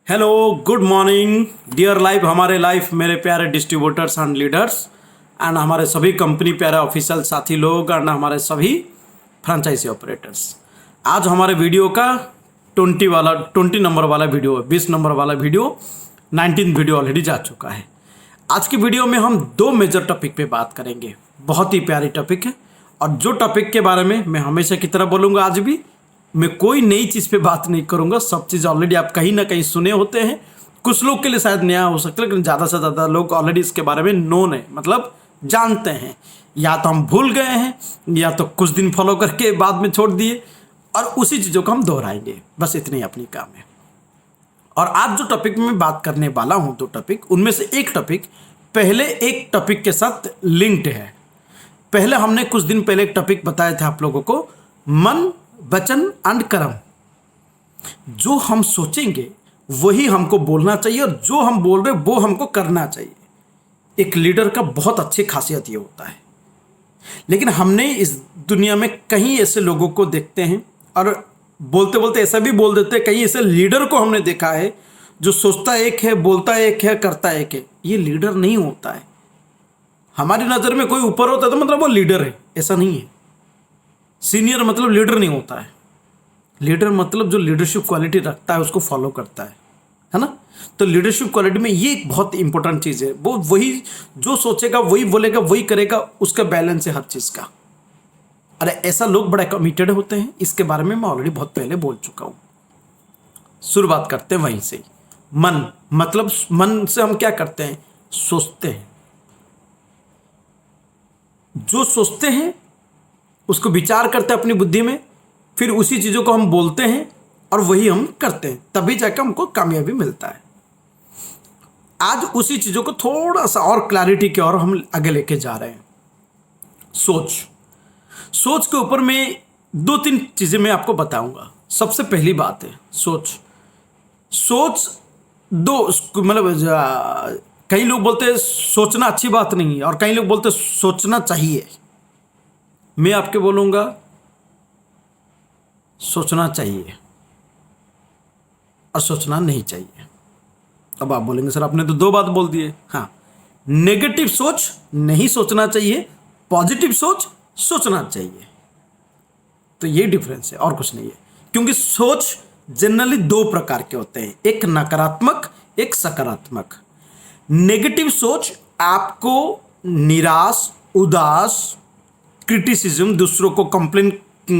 Hello, good morning dear life, हमारे life मेरे प्यारे डिस्ट्रीब्यूटर्स एंड लीडर्स एंड हमारे सभी कंपनी प्यारे ऑफिशियल साथी लोग एंड हमारे सभी फ्रेंचाइजी ऑपरेटर्स। आज हमारे वीडियो का 20 नंबर वाला वीडियो है, 20 नंबर वाला वीडियो, 19 वीडियो ऑलरेडी जा चुका है। आज की वीडियो में हम दो मेजर टॉपिक पे बात करेंगे। बहुत ही प्यारी टॉपिक है और जो टॉपिक के बारे में मैं हमेशा की तरह बोलूँगा, आज भी मैं कोई नई चीज़ पे बात नहीं करूँगा। सब चीज़ ऑलरेडी आप कहीं ना कहीं सुने होते हैं। कुछ लोग के लिए शायद नया हो सकता है, लेकिन ज़्यादा से ज़्यादा लोग ऑलरेडी इसके बारे में नोन है, मतलब जानते हैं। या तो हम भूल गए हैं या तो कुछ दिन फॉलो करके बाद में छोड़ दिए, और उसी चीज़ों को हम दोहराएंगे। बस इतनी अपनी काम है। और आज जो टॉपिक में बात करने वाला हूँ, दो टॉपिक, उनमें से एक टॉपिक पहले एक टॉपिक के साथ लिंक्ड है। पहले हमने कुछ दिन पहले एक टॉपिक बताया था आप लोगों को, मन, वचन एंड कर्म। जो हम सोचेंगे वही हमको बोलना चाहिए, और जो हम बोल रहे वो हमको करना चाहिए। एक लीडर का बहुत अच्छी खासियत ये होता है। लेकिन हमने इस दुनिया में कहीं ऐसे लोगों को देखते हैं, और बोलते बोलते ऐसा भी बोल देते हैं, कहीं ऐसे लीडर को हमने देखा है जो सोचता एक है, बोलता एक है, करता एक है। ये लीडर नहीं होता है। हमारी नज़र में कोई ऊपर होता है तो मतलब वो लीडर है, ऐसा नहीं है। सीनियर मतलब लीडर नहीं होता है। लीडर मतलब जो लीडरशिप क्वालिटी रखता है उसको फॉलो करता है ना। तो लीडरशिप क्वालिटी में ये एक बहुत इंपॉर्टेंट चीज़ है। वो वही जो सोचेगा वही बोलेगा वही करेगा, उसका बैलेंस है हर चीज़ का। अरे ऐसा लोग बड़े कमिटेड होते हैं, इसके बारे में मैं ऑलरेडी बहुत पहले बोल चुका हूँ। शुरुआत करते हैं वहीं से। मन मतलब मन से हम क्या करते हैं, सोचते हैं। जो सोचते हैं उसको विचार करते हैं अपनी बुद्धि में, फिर उसी चीज़ों को हम बोलते हैं और वही हम करते हैं, तभी जाकर हमको कामयाबी मिलता है। आज उसी चीज़ों को थोड़ा सा और क्लैरिटी की ओर हम आगे लेके जा रहे हैं। सोच के ऊपर में दो तीन चीज़ें मैं आपको बताऊंगा। सबसे पहली बात है सोच दो, मतलब कई लोग बोलते हैं सोचना अच्छी बात नहीं है, और कई लोग बोलते हैं सोचना चाहिए। मैं आपके बोलूँगा सोचना चाहिए और सोचना नहीं चाहिए। अब आप बोलेंगे सर आपने तो दो बात बोल दिए। हाँ, नेगेटिव सोच नहीं सोचना चाहिए, पॉजिटिव सोच सोचना चाहिए। तो ये डिफरेंस है और कुछ नहीं है। क्योंकि सोच जनरली दो प्रकार के होते हैं, एक नकारात्मक, एक सकारात्मक। नेगेटिव सोच आपको निराश, उदास, क्रिटिसिज्म, दूसरों को कंप्लेन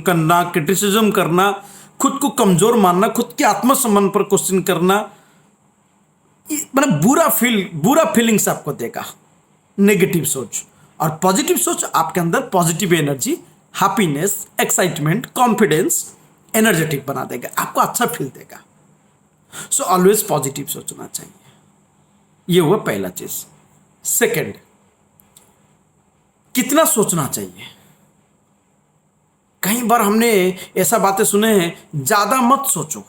करना, क्रिटिसिज्म करना, खुद को कमजोर मानना, खुद के आत्मसम्मान पर क्वेश्चन करना, मतलब बुरा फीलिंग्स आपको देगा नेगेटिव सोच। और पॉजिटिव सोच आपके अंदर positive energy, happiness, excitement, confidence, energetic बना देगा, आपको अच्छा फील देगा। सो ऑलवेज पॉजिटिव सोचना चाहिए। ये हुआ पहला चीज। सेकंड, कितना सोचना चाहिए। कई बार हमने ऐसा बातें सुने हैं, ज्यादा मत सोचो,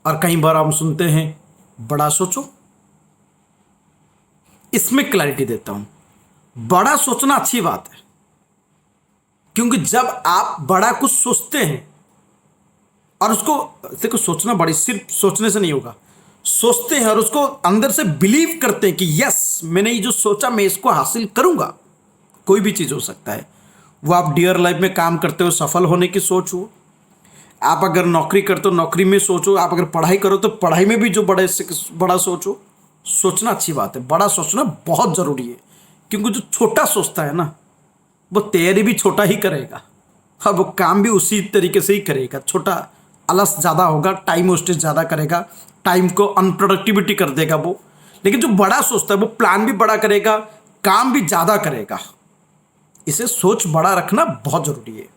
और कई बार हम सुनते हैं बड़ा सोचो। इसमें क्लैरिटी देता हूं। बड़ा सोचना अच्छी बात है, क्योंकि जब आप बड़ा कुछ सोचते हैं और उसको देखो, सोचना बड़ी सिर्फ सोचने से नहीं होगा। सोचते हैं और उसको अंदर से बिलीव करते हैं कि यस, मैंने ये जो सोचा मैं इसको हासिल करूंगा। कोई भी चीज़ हो सकता है। वो आप डियर लाइफ में काम करते हो, सफल होने की सोच हो। आप अगर नौकरी करते हो, नौकरी में सोचो। आप अगर पढ़ाई करो तो पढ़ाई में भी जो बड़े से बड़ा सोचो। सोचना अच्छी बात है, बड़ा सोचना बहुत ज़रूरी है। क्योंकि जो छोटा सोचता है ना, वो तैयारी भी छोटा ही करेगा, हाँ, वो काम भी उसी तरीके से ही करेगा। छोटा आलस ज़्यादा होगा, टाइम वेस्टेज ज़्यादा करेगा, टाइम को अनप्रोडक्टिविटी कर देगा वो। लेकिन जो बड़ा सोचता है वो प्लान भी बड़ा करेगा, काम भी ज़्यादा करेगा। इसे सोच बड़ा रखना बहुत ज़रूरी है।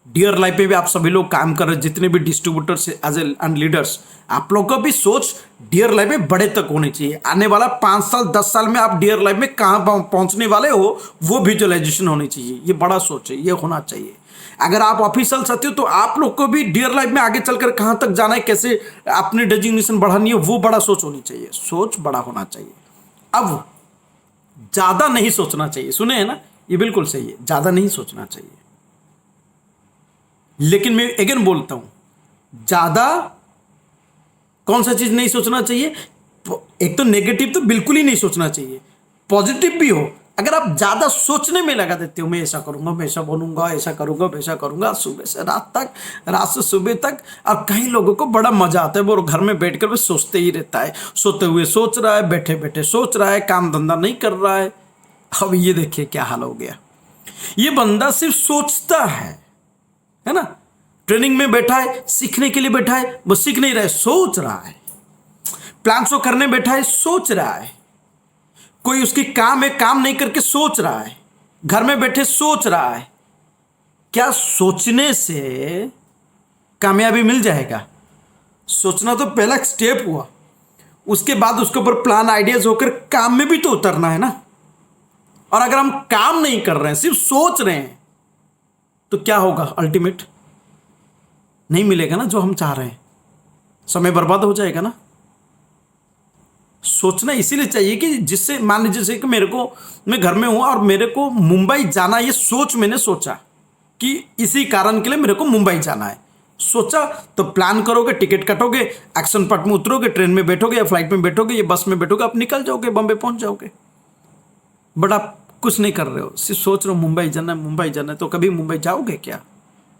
डियर लाइफ में भी आप सभी लोग काम कर रहे हैं, जितने भी डिस्ट्रीब्यूटर्स एज एंड लीडर्स, आप लोगों का भी सोच डियर लाइफ में बड़े तक होनी चाहिए। आने वाला 5 साल 10 साल में आप डियर लाइफ में कहाँ पहुँचने वाले हो, वो विजुअलाइजेशन होनी चाहिए। ये बड़ा सोच है, ये होना चाहिए। अगर आप ऑफिशियल साथी हो तो आप लोग को भी डियर लाइफ में आगे चलकर कहाँ तक जाना है, कैसे अपनी डेजिग्नेशन बढ़ानी है, वो बड़ा सोच होनी चाहिए। सोच बड़ा होना चाहिए। अब ज़्यादा नहीं सोचना चाहिए। सुने हैं ना, ये बिल्कुल सही है, ज़्यादा नहीं सोचना चाहिए। लेकिन मैं अगेन बोलता हूँ, ज़्यादा कौन सा चीज़ नहीं सोचना चाहिए? एक तो नेगेटिव तो बिल्कुल ही नहीं सोचना चाहिए, पॉजिटिव भी हो। अगर आप ज़्यादा सोचने में लगा देते हो, मैं ऐसा करूँगा, मैं ऐसा बनूंगा, ऐसा करूँगा, वैसा करूँगा, सुबह से रात तक, रात से सुबह तक। और कई लोगों को बड़ा मजा आता है, वो घर में बैठ कर वो सोचते ही रहता है, सोते हुए सोच रहा है, बैठे बैठे सोच रहा है, काम धंधा नहीं कर रहा है। अब ये देखिए क्या हाल हो गया। ये बंदा सिर्फ सोचता है ना। ट्रेनिंग में बैठा है, सीखने के लिए बैठा है, वो सीख नहीं रहा है, सोच रहा है। प्लान शो करने बैठा है, सोच रहा है। कोई उसकी काम है, काम नहीं करके सोच रहा है। घर में बैठे सोच रहा है। क्या सोचने से कामयाबी मिल जाएगा? सोचना तो पहला स्टेप हुआ, उसके बाद उसके ऊपर प्लान आइडियाज होकर काम में भी तो उतरना है ना। और अगर हम काम नहीं कर रहे हैं, सिर्फ सोच रहे हैं, तो क्या होगा? अल्टीमेट नहीं मिलेगा ना जो हम चाह रहे हैं, समय बर्बाद हो जाएगा ना। सोचना इसीलिए चाहिए कि जिससे, मान लीजिए जैसे कि मैं घर में हूं और मेरे को मुंबई जाना, ये सोच मैंने सोचा कि इसी कारण के लिए मेरे को मुंबई जाना है। सोचा तो प्लान करोगे, टिकट कटोगे, एक्शन पार्ट में उतरोगे, ट्रेन में बैठोगे या फ्लाइट में बैठोगे या बस में बैठोगे, आप निकल जाओगे, बॉम्बे पहुंच जाओगे। बट आप कुछ नहीं कर रहे हो, सिर्फ सोच रहे हो मुंबई जाना है, मुंबई जाना है। तो कभी मुंबई जाओगे क्या?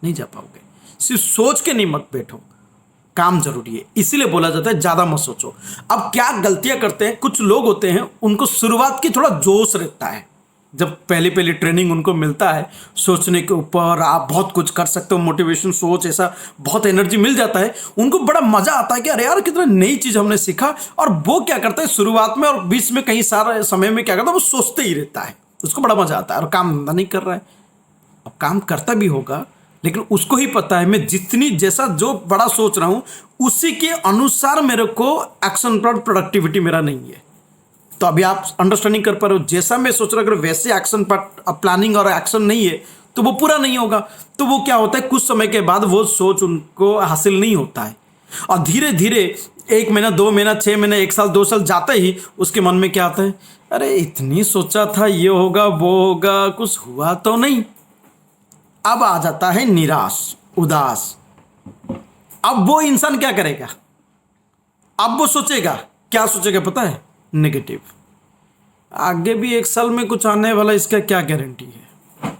नहीं जा पाओगे। सिर्फ सोच के नहीं मत बैठो, काम जरूरी है। इसीलिए बोला जाता है ज्यादा मत सोचो। अब क्या गलतियां करते हैं कुछ लोग होते हैं, उनको शुरुआत की थोड़ा जोश रहता है, जब पहली पहली ट्रेनिंग उनको मिलता है सोचने के ऊपर, आप बहुत कुछ कर सकते हो, मोटिवेशन सोच, ऐसा बहुत एनर्जी मिल जाता है, उनको बड़ा मजा आता है कि अरे यार कितना नई चीज हमने सीखा। और वो क्या करता है शुरुआत में और बीच में कहीं सारा समय में क्या करता है, वो सोचते ही रहता है, उसको बड़ा मजा आता है और काम धंधा नहीं कर रहा है। अब काम करता भी होगा, लेकिन उसको ही पता है मैं जितनी जैसा जो बड़ा सोच रहा हूं उसी के अनुसार मेरे को एक्शन पर प्रोडक्टिविटी मेरा नहीं है। तो अभी आप अंडरस्टैंडिंग कर पा रहे हो, जैसा मैं सोच रहा हूं अगर वैसे एक्शन पर प्लानिंग और एक्शन नहीं है तो वो पूरा नहीं होगा। तो वो क्या होता है, कुछ समय के बाद वो सोच उनको हासिल नहीं होता है। और धीरे धीरे 1 महीना, 2 महीना, 6 महीने, 1 साल, 2 साल जाते ही उसके मन में क्या आता है, अरे इतनी सोचा था, ये होगा वो होगा, कुछ हुआ तो नहीं। अब आ जाता है निराश, उदास। अब वो इंसान क्या करेगा? अब वो सोचेगा, क्या सोचेगा पता है? नेगेटिव। आगे भी 1 साल में कुछ आने वाला, इसका क्या गारंटी है?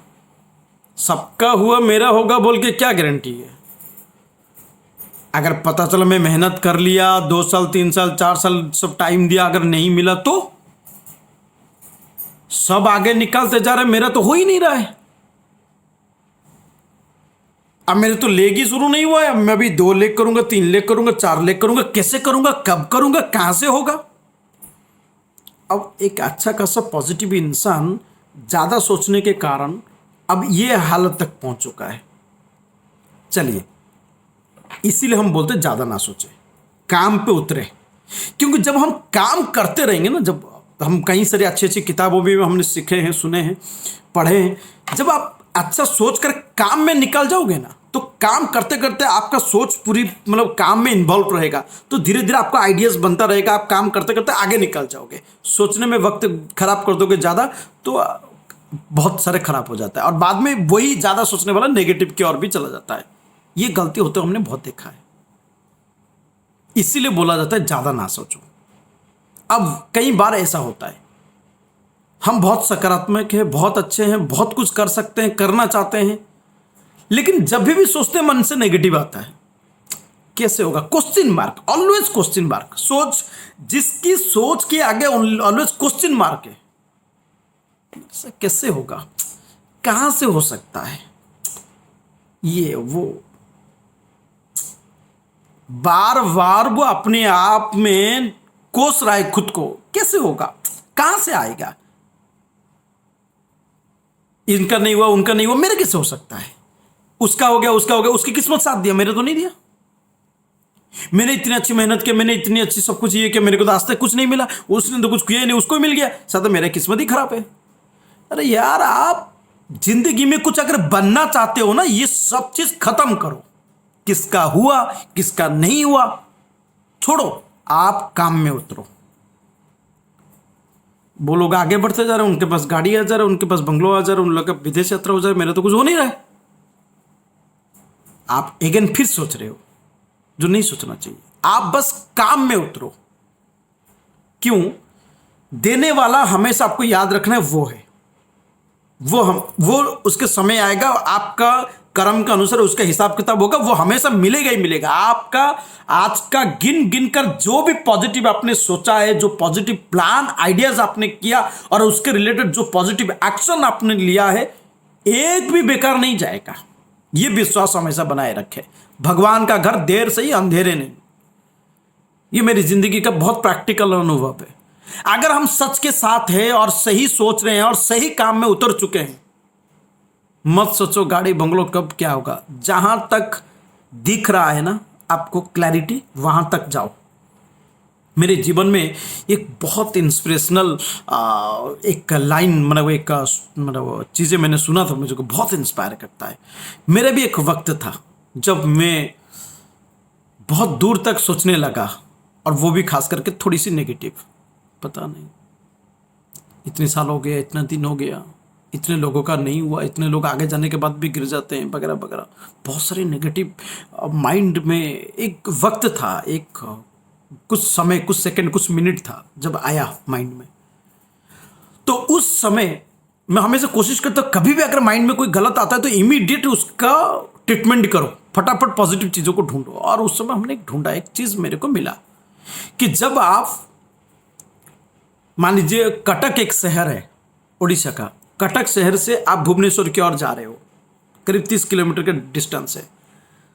सबका हुआ मेरा होगा बोल के क्या गारंटी है? अगर पता चला मैं मेहनत कर लिया, 2 साल, 3 साल, 4 साल सब टाइम दिया, अगर नहीं मिला तो सब आगे निकलते जा रहे, मेरा तो हो ही नहीं रहा है। अब मेरे तो लेग ही शुरू नहीं हुआ है, मैं अभी 2 लेग करूंगा, 3 लेग करूंगा, 4 लेग करूंगा, कैसे करूंगा, कब करूंगा, कहां से होगा? अब एक अच्छा खासा पॉजिटिव इंसान ज्यादा सोचने के कारण अब ये हालत तक पहुंच चुका है। चलिए, इसीलिए हम बोलते हैं ज्यादा ना सोचे, काम पे उतरे। क्योंकि जब हम काम करते रहेंगे ना, जब हम कई सारी अच्छी अच्छी किताबों में हमने सीखे हैं, सुने हैं, पढ़े हैं, जब आप अच्छा सोच कर काम में निकल जाओगे ना, तो काम करते करते आपका सोच पूरी मतलब काम में इन्वॉल्व रहेगा, तो धीरे धीरे आपका आइडियाज बनता रहेगा, आप काम करते करते आगे निकल जाओगे। सोचने में वक्त खराब कर दोगे ज़्यादा तो बहुत सारे खराब हो जाता है, और बाद में वही ज़्यादा सोचने वाला नेगेटिव की ओर भी चला जाता है। ये गलती होते हमने बहुत देखा है, इसीलिए बोला जाता है ज़्यादा ना सोचो। अब कई बार ऐसा होता है, हम बहुत सकारात्मक हैं, बहुत अच्छे हैं, बहुत कुछ कर सकते हैं, करना चाहते हैं, लेकिन जब भी सोचते हैं मन से नेगेटिव आता है। कैसे होगा? Question mark, always question mark. सोच, जिसकी सोच के आगे ऑलवेज क्वेश्चन मार्क है, कैसे होगा, कहां से हो सकता है, ये वो बार बार वो अपने आप में कोस रहा है खुद को। कैसे होगा, कहां से आएगा, इनका नहीं हुआ, उनका नहीं हुआ, मेरे कैसे हो सकता है, उसका हो गया, उसका हो गया, उसकी किस्मत साथ दिया, मेरे तो नहीं दिया। मैंने इतनी अच्छी मेहनत की, मैंने इतनी अच्छी सब कुछ ये किया, मेरे को तो आज तक कुछ नहीं मिला, उसने तो कुछ किया नहीं, उसको मिल गया, साथ मेरा किस्मत ही खराब है। अरे यार, आप जिंदगी में कुछ अगर बनना चाहते हो ना, ये सब चीज खत्म करो। किसका हुआ, किसका नहीं हुआ छोड़ो, आप काम में उतरो। वो लोग आगे बढ़ते जा रहे हैं, उनके पास गाड़ी आ जा रहा है, उनके पास बंगलो आ जा रहा है, उन लोग का विदेश यात्रा हो जा रहा है, मेरा तो कुछ हो नहीं रहा है। आप अगेन फिर सोच रहे हो जो नहीं सोचना चाहिए। आप बस काम में उतरो। क्यों? देने वाला हमेशा आपको याद रखना है, वो है, वो उसके समय आएगा, आपका कर्म के अनुसार उसका हिसाब किताब होगा, वो हमेशा मिलेगा ही मिलेगा। आपका आज का गिन गिन कर जो भी पॉजिटिव आपने सोचा है, जो पॉजिटिव प्लान आइडियाज आपने किया और उसके रिलेटेड जो पॉजिटिव एक्शन आपने लिया है, एक भी बेकार नहीं जाएगा। ये विश्वास हमेशा बनाए रखे। भगवान का घर देर से ही अंधेरे नहीं। ये मेरी जिंदगी का बहुत प्रैक्टिकल अनुभव है। अगर हम सच के साथ हैं और सही सोच रहे हैं और सही काम में उतर चुके हैं, मत सोचो गाड़ी बंगलो कब क्या होगा। जहां तक दिख रहा है ना आपको क्लैरिटी, वहां तक जाओ। मेरे जीवन में एक बहुत इंस्पिरेशनल एक लाइन, मतलब एक चीज़ें मैंने सुना था, मुझे को बहुत इंस्पायर करता है। मेरा भी एक वक्त था जब मैं बहुत दूर तक सोचने लगा, और वो भी खास करके थोड़ी सी नेगेटिव। पता नहीं इतने साल हो गए, इतना दिन हो गया, इतने लोगों का नहीं हुआ, इतने लोग आगे जाने के बाद भी गिर जाते हैं वगैरह वगैरह, बहुत सारे नेगेटिव माइंड में। एक वक्त था, एक कुछ समय, कुछ सेकंड, कुछ मिनट था जब आया माइंड में। तो उस समय मैं हमेशा कोशिश करता हूं, कभी भी अगर माइंड में कोई गलत आता है तो इमीडिएट उसका ट्रीटमेंट करो, फटाफट पॉजिटिव चीज़ों को ढूंढो। और उस समय हमने ढूंढा, एक चीज़ मेरे को मिला कि जब आप मान लीजिए कटक एक शहर है उड़ीसा का, कटक शहर से आप भुवनेश्वर की ओर जा रहे हो, करीब 30 किलोमीटर का डिस्टेंस है।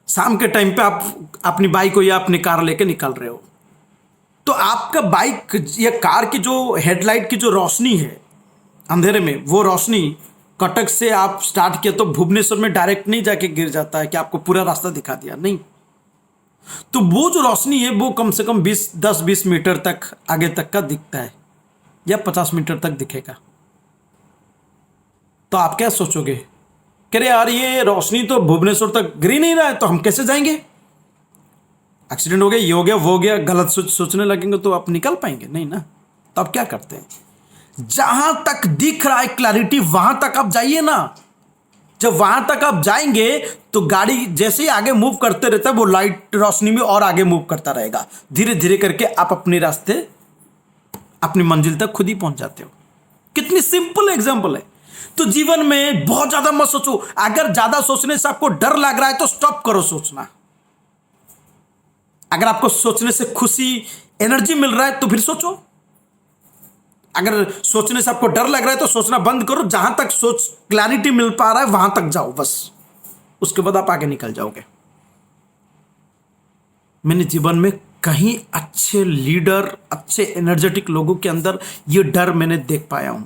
शाम के टाइम पे आप अपनी बाइक या अपनी कार लेके निकल रहे हो, तो आपका बाइक या कार की जो हेडलाइट की जो रोशनी है अंधेरे में, वो रोशनी कटक से आप स्टार्ट किया तो भुवनेश्वर में डायरेक्ट नहीं जाके गिर जाता है कि आपको पूरा रास्ता दिखा दिया, नहीं। तो वो जो रोशनी है वो कम से कम 10-20 मीटर तक आगे तक का दिखता है, या 50 मीटर तक दिखेगा। तो आप क्या सोचोगे, कह रहे यार ये रोशनी तो भुवनेश्वर तक गिर ही नहीं रहा है, तो हम कैसे जाएंगे? एक्सीडेंट हो गया, ये हो गया, वो हो गया, गलत सोचने लगेंगे तो आप निकल पाएंगे नहीं ना। तो आप क्या करते हैं, जहां तक दिख रहा है क्लैरिटी, वहां तक आप जाइए ना। जब वहां तक आप जाएंगे तो गाड़ी जैसे ही आगे मूव करते रहता है, वो लाइट रोशनी में और आगे मूव करता रहेगा। धीरे धीरे करके आप अपने रास्ते, अपनी मंजिल तक खुद ही पहुंच जाते हो। कितनी सिंपल एग्जांपल है। तो जीवन में बहुत ज्यादा मत सोचो। अगर ज्यादा सोचने से आपको डर लग रहा है तो स्टॉप करो सोचना। अगर आपको सोचने से खुशी, एनर्जी मिल रहा है तो फिर सोचो। अगर सोचने से आपको डर लग रहा है तो सोचना बंद करो। जहां तक सोच क्लैरिटी मिल पा रहा है वहां तक जाओ बस, उसके बाद आप आगे निकल जाओगे। मैंने जीवन में कहीं अच्छे लीडर, अच्छे एनर्जेटिक लोगों के अंदर ये डर मैंने देख पाया हूं,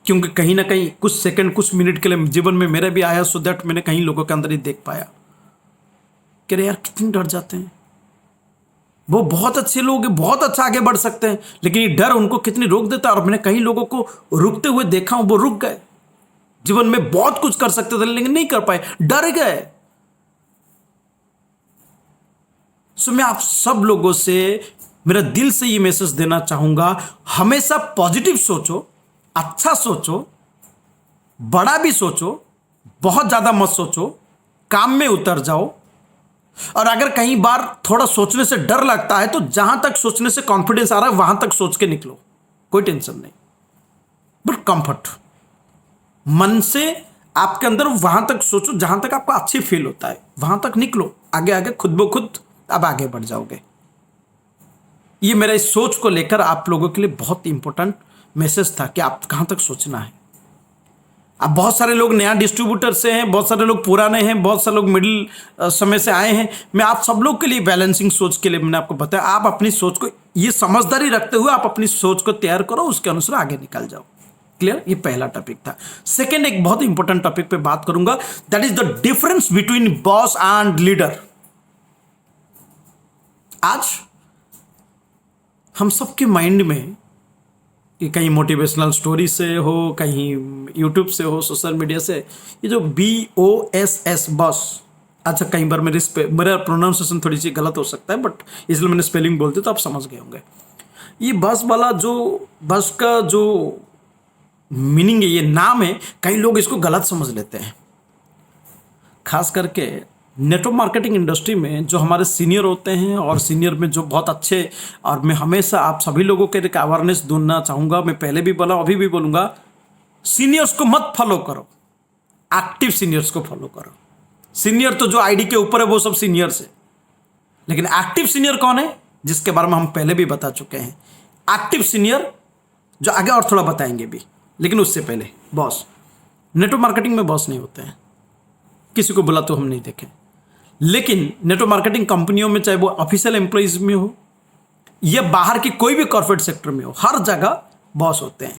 क्योंकि कहीं ना कहीं कुछ सेकंड, कुछ मिनट के लिए जीवन में मेरा भी आया, सो दैट मैंने कहीं लोगों के अंदर ही देख पाया कि यार कितने डर जाते हैं। वो बहुत अच्छे लोग हैं, बहुत अच्छा आगे बढ़ सकते हैं, लेकिन ये डर उनको कितनी रोक देता है। और मैंने कई लोगों को रुकते हुए देखा हूं, वो रुक गए। जीवन में बहुत कुछ कर सकते थे लेकिन नहीं कर पाए, डर गए। सो मैं आप सब लोगों से मेरा दिल से ये मैसेज देना चाहूंगा, हमेशा पॉजिटिव सोचो, अच्छा सोचो, बड़ा भी सोचो, बहुत ज्यादा मत सोचो, काम में उतर जाओ। और अगर कई बार थोड़ा सोचने से डर लगता है तो जहां तक सोचने से कॉन्फिडेंस आ रहा है वहां तक सोच के निकलो, कोई टेंशन नहीं। बट कंफर्ट मन से आपके अंदर वहां तक सोचो जहां तक आपको अच्छी फील होता है, वहां तक निकलो। आगे आगे खुद ब खुद अब आगे बढ़ जाओगे। ये मेरा इस सोच को लेकर आप लोगों के लिए बहुत इंपॉर्टेंट मैसेज था कि आप कहां तक सोचना है। अब बहुत सारे लोग नया डिस्ट्रीब्यूटर से हैं, बहुत सारे लोग पुराने हैं, बहुत सारे लोग मिडिल समय से आए हैं। मैं आप सब लोग के लिए बैलेंसिंग सोच के लिए मैंने आपको बताया। आप अपनी सोच को, ये समझदारी रखते हुए आप अपनी सोच को तैयार करो, उसके अनुसार आगे निकल जाओ। क्लियर? ये पहला टॉपिक था। सेकेंड, एक बहुत इंपॉर्टेंट टॉपिक पे बात करूंगा, that is the difference between boss and leader. आज हम सबके माइंड में, कि कहीं मोटिवेशनल स्टोरी से हो, कहीं यूट्यूब से हो, सोशल मीडिया से, ये जो BOSS बॉस, अच्छा कई बार मेरा प्रोनाउंसिएशन थोड़ी सी गलत हो सकता है, बट इसलिए मैंने स्पेलिंग बोलते तो आप समझ गए होंगे। ये बस वाला जो बस का जो मीनिंग है, ये नाम है, कई लोग इसको गलत समझ लेते हैं। खास करके नेटवर्क मार्केटिंग इंडस्ट्री में जो हमारे सीनियर होते हैं और सीनियर में जो बहुत अच्छे, और मैं हमेशा आप सभी लोगों के लिए अवेयरनेस देना चाहूँगा, मैं पहले भी बोला अभी भी बोलूँगा, सीनियर्स को मत फॉलो करो, एक्टिव सीनियर्स को फॉलो करो। सीनियर तो जो आईडी के ऊपर है वो सब सीनियर्स है, लेकिन एक्टिव सीनियर कौन है, जिसके बारे में हम पहले भी बता चुके हैं। एक्टिव सीनियर जो आगे और थोड़ा बताएंगे भी, लेकिन उससे पहले बॉस, नेटवर्क मार्केटिंग में बॉस नहीं होते हैं, किसी को बुला तो हम नहीं देखें। लेकिन नेटवर्क मार्केटिंग कंपनियों में, चाहे वो ऑफिशियल एम्प्लॉइज में हो या बाहर की कोई भी कॉर्पोरेट सेक्टर में हो, हर जगह बॉस होते हैं।